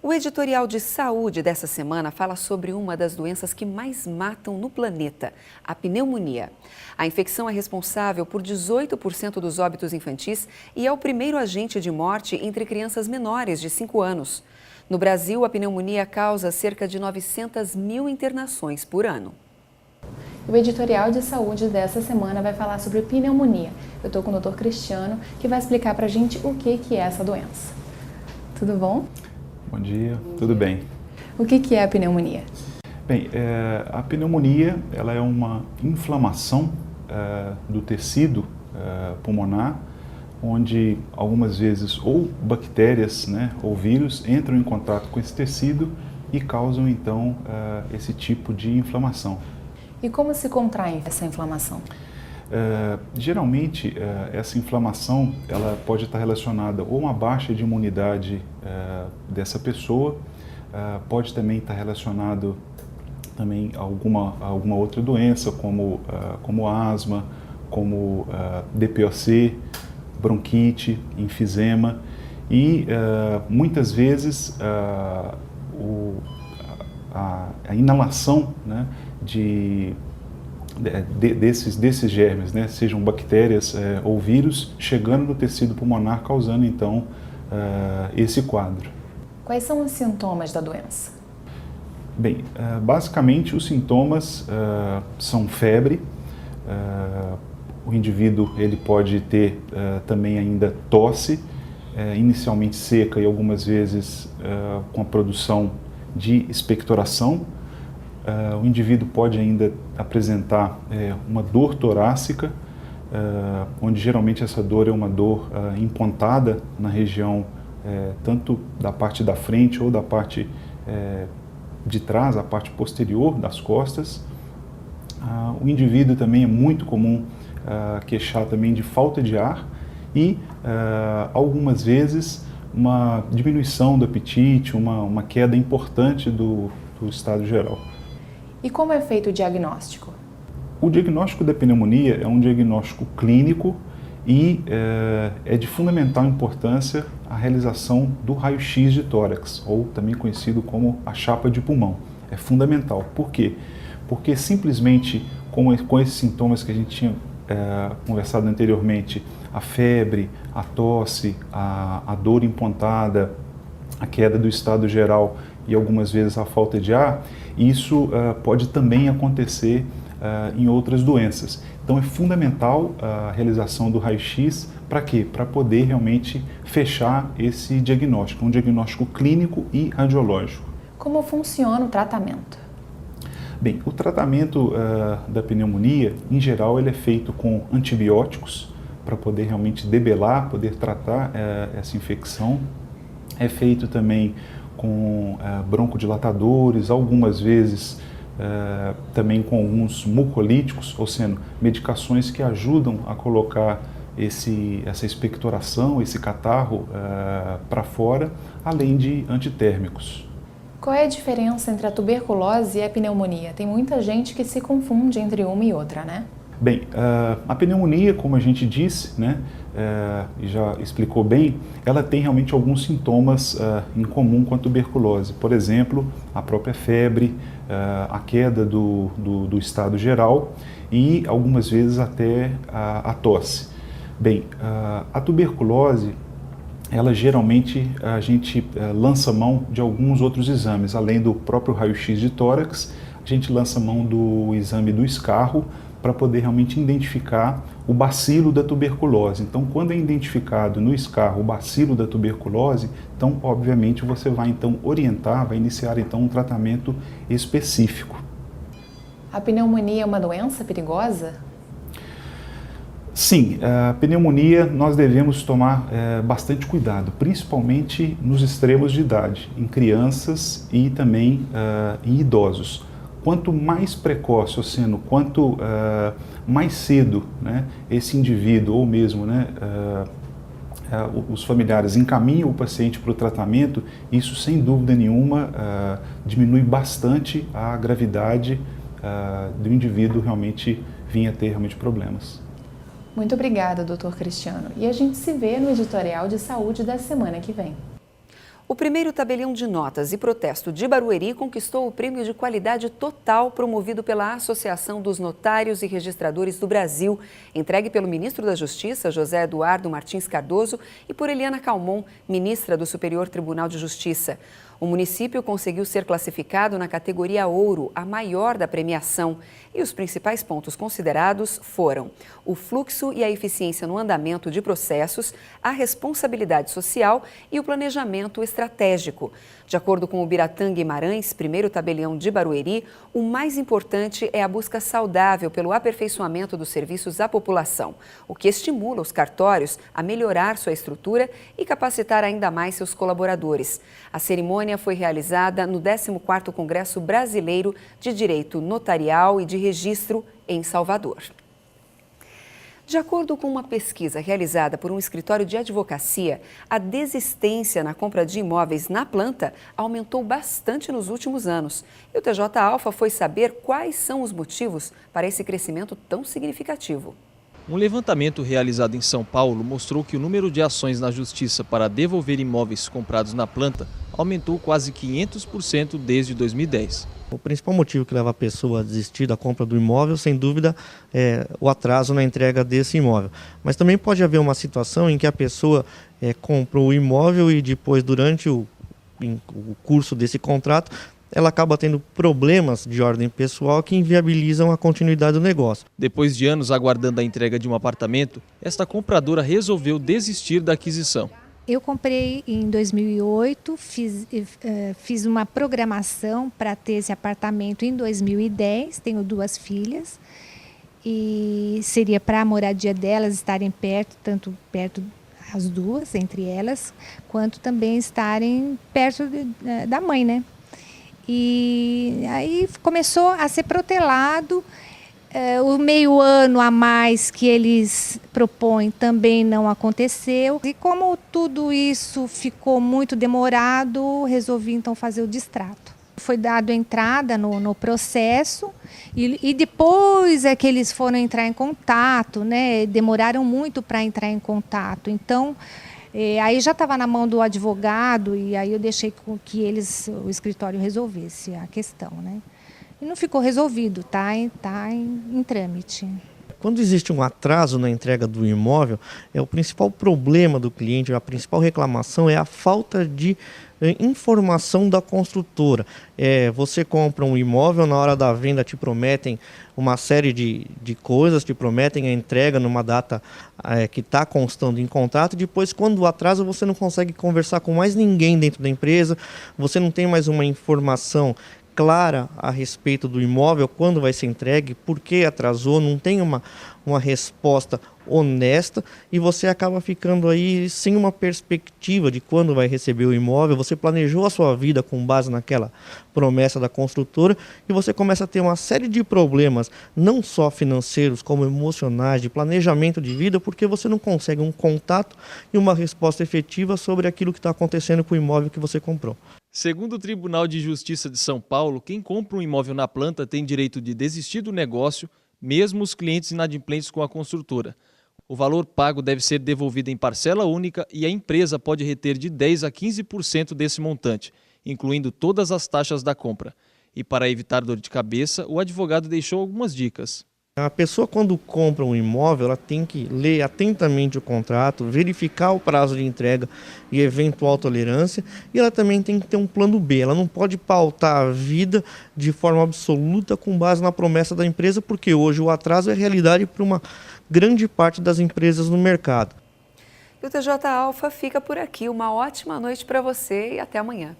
O editorial de saúde dessa semana fala sobre uma das doenças que mais matam no planeta, a pneumonia. A infecção é responsável por 18% dos óbitos infantis e é o primeiro agente de morte entre crianças menores de 5 anos. No Brasil, a pneumonia causa cerca de 900 mil internações por ano. O editorial de saúde dessa semana vai falar sobre pneumonia. Eu estou com o Dr. Cristiano, que vai explicar para a gente o que é essa doença. Tudo bom? Bom dia, tudo bem. O que é a pneumonia? Bem, a pneumonia ela é uma inflamação do tecido pulmonar, onde algumas vezes ou bactérias, né, ou vírus entram em contato com esse tecido e causam então esse tipo de inflamação. E como se contrai essa inflamação? Geralmente, essa inflamação ela pode estar relacionada ou a uma baixa de imunidade dessa pessoa, pode também estar relacionado também a alguma outra doença, como asma, como DPOC, bronquite, enfisema e muitas vezes a inalação, né, desses germes, né, sejam bactérias ou vírus, chegando no tecido pulmonar, causando então esse quadro. Quais são os sintomas da doença? Bem, basicamente os sintomas são febre, o indivíduo ele pode ter também ainda tosse, inicialmente seca e algumas vezes com a produção de expectoração. O indivíduo pode ainda apresentar uma dor torácica, onde geralmente essa dor é uma dor empontada na região tanto da parte da frente ou da parte de trás, a parte posterior das costas. O indivíduo também é muito comum queixar também de falta de ar e algumas vezes uma diminuição do apetite, uma queda importante do estado geral. E como é feito o diagnóstico? O diagnóstico da pneumonia é um diagnóstico clínico e é de fundamental importância a realização do raio-x de tórax, ou também conhecido como a chapa de pulmão. É fundamental. Por quê? Porque simplesmente com esses sintomas que a gente tinha conversado anteriormente, a febre, a tosse, a dor empontada, a queda do estado geral e algumas vezes a falta de ar, isso pode também acontecer em outras doenças. Então é fundamental a realização do raio-x, para quê? Para poder realmente fechar esse diagnóstico, um diagnóstico clínico e radiológico. Como funciona o tratamento? Bem, o tratamento da pneumonia, em geral, ele é feito com antibióticos, para poder realmente debelar, poder tratar essa infecção. É feito também com broncodilatadores, algumas vezes também com alguns mucolíticos, ou seja, medicações que ajudam a colocar essa expectoração, esse catarro para fora, além de antitérmicos. Qual é a diferença entre a tuberculose e a pneumonia? Tem muita gente que se confunde entre uma e outra, né? Bem, a pneumonia, como a gente disse, né, e já explicou bem, ela tem realmente alguns sintomas em comum com a tuberculose. Por exemplo, a própria febre, a queda do estado geral e algumas vezes até a tosse. Bem, a tuberculose, ela geralmente a gente lança mão de alguns outros exames, além do próprio raio-x de tórax, a gente lança mão do exame do escarro, para poder realmente identificar o bacilo da tuberculose. Então, quando é identificado no escarro o bacilo da tuberculose, então, obviamente, você vai então orientar, vai iniciar então um tratamento específico. A pneumonia é uma doença perigosa? Sim, a pneumonia nós devemos tomar bastante cuidado, principalmente nos extremos de idade, em crianças e também em idosos. Quanto mais precoce, ou seja, quanto mais cedo, né, esse indivíduo ou mesmo, né, os familiares encaminham o paciente para o tratamento, isso sem dúvida nenhuma diminui bastante a gravidade do indivíduo realmente vir a ter realmente problemas. Muito obrigada, Dr. Cristiano. E a gente se vê no editorial de saúde da semana que vem. O primeiro tabelião de notas e protesto de Barueri conquistou o prêmio de qualidade total promovido pela Associação dos Notários e Registradores do Brasil, entregue pelo ministro da Justiça, José Eduardo Martins Cardoso, e por Eliana Calmon, ministra do Superior Tribunal de Justiça. O município conseguiu ser classificado na categoria Ouro, a maior da premiação. E os principais pontos considerados foram o fluxo e a eficiência no andamento de processos, a responsabilidade social e o planejamento estratégico. De acordo com o Biratã Guimarães, primeiro tabelião de Barueri, o mais importante é a busca saudável pelo aperfeiçoamento dos serviços à população, o que estimula os cartórios a melhorar sua estrutura e capacitar ainda mais seus colaboradores. A cerimônia foi realizada no 14º Congresso Brasileiro de Direito Notarial e de Registro em Salvador. De acordo com uma pesquisa realizada por um escritório de advocacia, a desistência na compra de imóveis na planta aumentou bastante nos últimos anos. E o TJ Alfa foi saber quais são os motivos para esse crescimento tão significativo. Um levantamento realizado em São Paulo mostrou que o número de ações na justiça para devolver imóveis comprados na planta aumentou quase 500% desde 2010. O principal motivo que leva a pessoa a desistir da compra do imóvel, sem dúvida, é o atraso na entrega desse imóvel. Mas também pode haver uma situação em que a pessoa comprou o imóvel e depois, durante o curso desse contrato, ela acaba tendo problemas de ordem pessoal que inviabilizam a continuidade do negócio. Depois de anos aguardando a entrega de um apartamento, esta compradora resolveu desistir da aquisição. Eu comprei em 2008, fiz uma programação para ter esse apartamento em 2010, tenho 2 filhas e seria para a moradia delas estarem perto, tanto perto as duas, entre elas, quanto também estarem perto da mãe, né? E aí começou a ser protelado. O meio ano a mais que eles propõem também não aconteceu. E como tudo isso ficou muito demorado, resolvi então fazer o distrato. Foi dado entrada no processo e depois é que eles foram entrar em contato, né? Demoraram muito para entrar em contato. Então, aí já estava na mão do advogado e aí eu deixei que o escritório resolvesse a questão, né? E não ficou resolvido, tá em trâmite. Quando existe um atraso na entrega do imóvel, o principal problema do cliente, a principal reclamação é a falta de informação da construtora. Você compra um imóvel, na hora da venda te prometem uma série de coisas, te prometem a entrega numa data que está constando em contrato, e depois, quando atrasa, você não consegue conversar com mais ninguém dentro da empresa, você não tem mais uma informação clara a respeito do imóvel, quando vai ser entregue, por que atrasou, não tem uma resposta honesta e você acaba ficando aí sem uma perspectiva de quando vai receber o imóvel. Você planejou a sua vida com base naquela promessa da construtora e você começa a ter uma série de problemas, não só financeiros, como emocionais, de planejamento de vida, porque você não consegue um contato e uma resposta efetiva sobre aquilo que está acontecendo com o imóvel que você comprou. Segundo o Tribunal de Justiça de São Paulo, quem compra um imóvel na planta tem direito de desistir do negócio, mesmo os clientes inadimplentes com a construtora. O valor pago deve ser devolvido em parcela única e a empresa pode reter de 10% a 15% desse montante, incluindo todas as taxas da compra. E para evitar dor de cabeça, o advogado deixou algumas dicas. A pessoa, quando compra um imóvel, ela tem que ler atentamente o contrato, verificar o prazo de entrega e eventual tolerância, e ela também tem que ter um plano B. Ela não pode pautar a vida de forma absoluta com base na promessa da empresa, porque hoje o atraso é realidade para uma grande parte das empresas no mercado. E o TJ Alfa fica por aqui. Uma ótima noite para você e até amanhã.